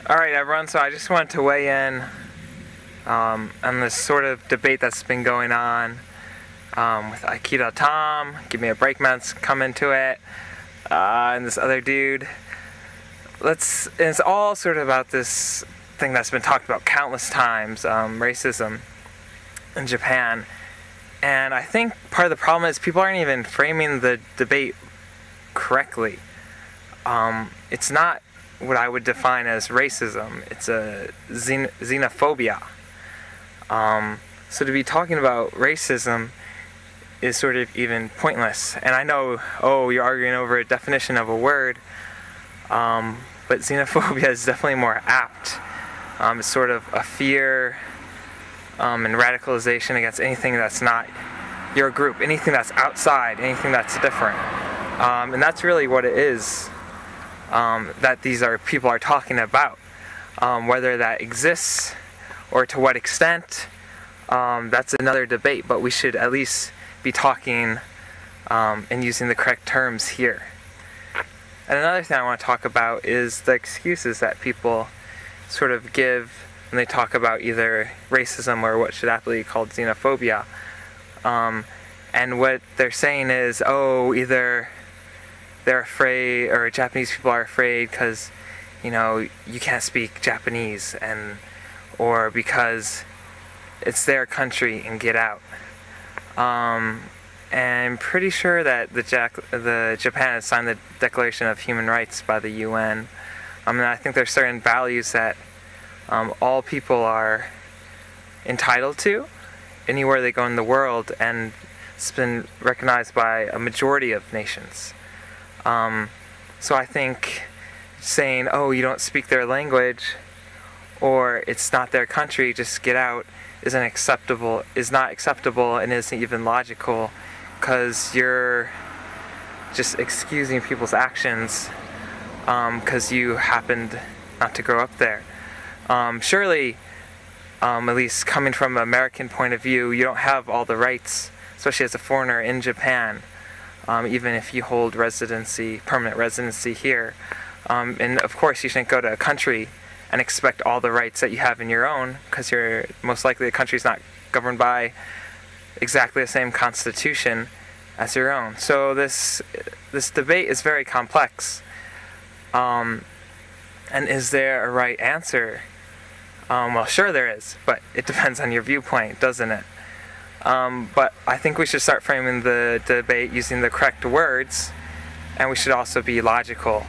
Alright everyone, so I just wanted to weigh in on this sort of debate that's been going on with Aikido Tom, Give Me a Break Man's come into it, and this other dude. It's all sort of about this thing that's been talked about countless times, racism in Japan. And I think part of the problem is people aren't even framing the debate correctly. It's not what I would define as racism. It's a xenophobia. So to be talking about racism is sort of even pointless. And I know, you're arguing over a definition of a word, but xenophobia is definitely more apt. It's sort of a fear and radicalization against anything that's not your group, anything that's outside, anything that's different. And that's really what it is that people are talking about. Whether that exists or to what extent, that's another debate, but we should at least be talking and using the correct terms here. And another thing I want to talk about is the excuses that people sort of give when they talk about either racism or what should aptly be called xenophobia. And what they're saying is, either they're afraid, or Japanese people are afraid because, you can't speak Japanese, or because it's their country and get out. And I'm pretty sure that Japan has signed the Declaration of Human Rights by the UN. And I think there's certain values that all people are entitled to anywhere they go in the world, and it's been recognized by a majority of nations. So I think saying, you don't speak their language, or it's not their country, just get out, is not acceptable and isn't even logical, because you're just excusing people's actions because you happened not to grow up there. Surely, at least coming from an American point of view, you don't have all the rights, especially as a foreigner in Japan, even if you hold permanent residency here. And of course you shouldn't go to a country and expect all the rights that you have in your own, because you're most likely the country's not governed by exactly the same constitution as your own. So this debate is very complex. And is there a right answer? Well, sure there is, but it depends on your viewpoint, doesn't it? But I think we should start framing the debate using the correct words, and we should also be logical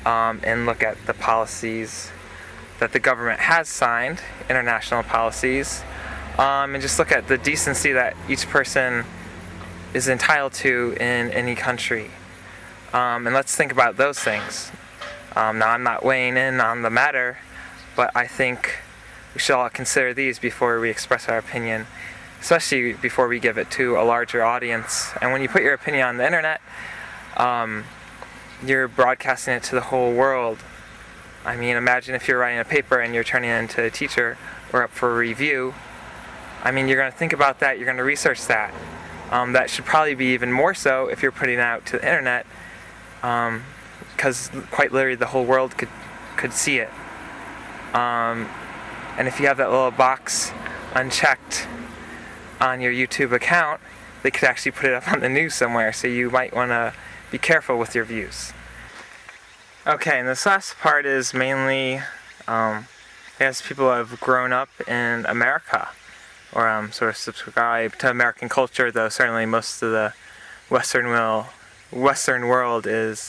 and look at the policies that the government has signed, international policies, and just look at the decency that each person is entitled to in any country. And let's think about those things. Now, I'm not weighing in on the matter, but I think we should all consider these before we express our opinion, especially before we give it to a larger audience. And when you put your opinion on the internet, you're broadcasting it to the whole world. I mean, imagine if you're writing a paper and you're turning it into a teacher or up for a review. I mean, you're going to think about that, you're going to research that. That should probably be even more so if you're putting it out to the internet, because quite literally the whole world could see it. And if you have that little box unchecked on your YouTube account, they could actually put it up on the news somewhere, so you might want to be careful with your views. Okay, and this last part is mainly, I guess people who have grown up in America, or sort of subscribe to American culture, though certainly most of the Western world has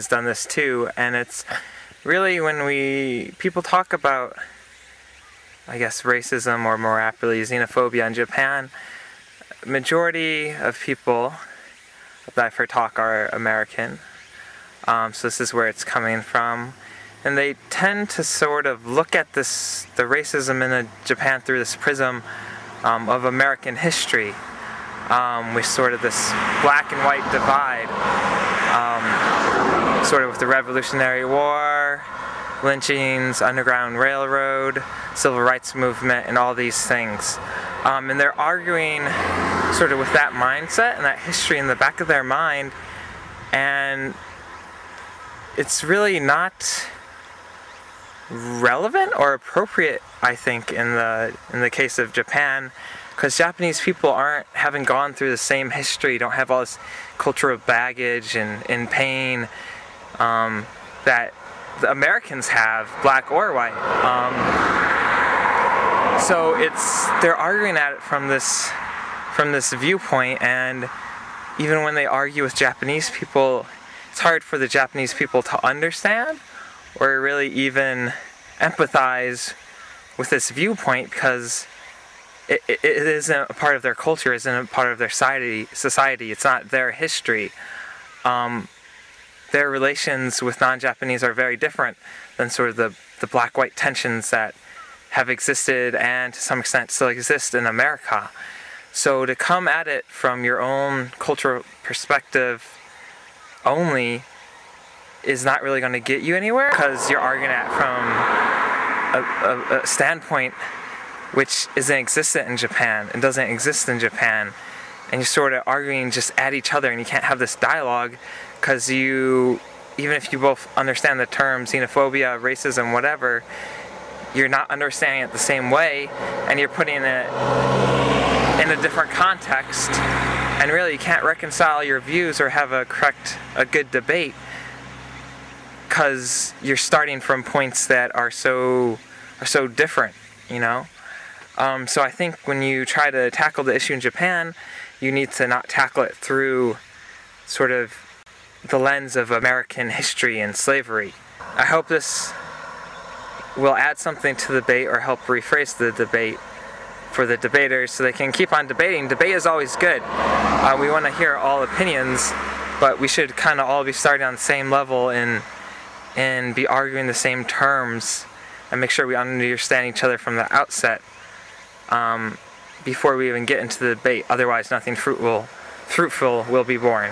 done this too. And it's really when people talk about, I guess, racism, or more aptly xenophobia in Japan, majority of people that I've heard talk are American, so this is where it's coming from, and they tend to sort of look at the racism in Japan through this prism of American history, with sort of this black and white divide, sort of with the Revolutionary War, lynchings, Underground Railroad, Civil Rights Movement, and all these things. And they're arguing sort of with that mindset and that history in the back of their mind, and it's really not relevant or appropriate, I think, in the case of Japan, because Japanese people haven't gone through the same history, don't have all this cultural baggage and pain that the Americans have, black or white. So they're arguing at it from this viewpoint, and even when they argue with Japanese people, it's hard for the Japanese people to understand or really even empathize with this viewpoint, because it isn't a part of their culture, isn't a part of their society. It's not their history. Their relations with non-Japanese are very different than sort of the black-white tensions that have existed and to some extent still exist in America. So to come at it from your own cultural perspective only is not really going to get you anywhere, because you're arguing it from a standpoint which isn't existent in Japan and doesn't exist in Japan, and you're sort of arguing just at each other, and you can't have this dialogue because even if you both understand the term xenophobia, racism, whatever, you're not understanding it the same way, and you're putting it in a different context, and really you can't reconcile your views or have a good debate because you're starting from points that are so different, you know? So I think when you try to tackle the issue in Japan, you need to not tackle it through sort of the lens of American history and slavery. I hope this will add something to the debate or help rephrase the debate for the debaters so they can keep on debating. Debate is always good. We want to hear all opinions, but we should kind of all be starting on the same level and be arguing the same terms and make sure we understand each other from the outset before we even get into the debate. Otherwise, nothing fruitful will be born.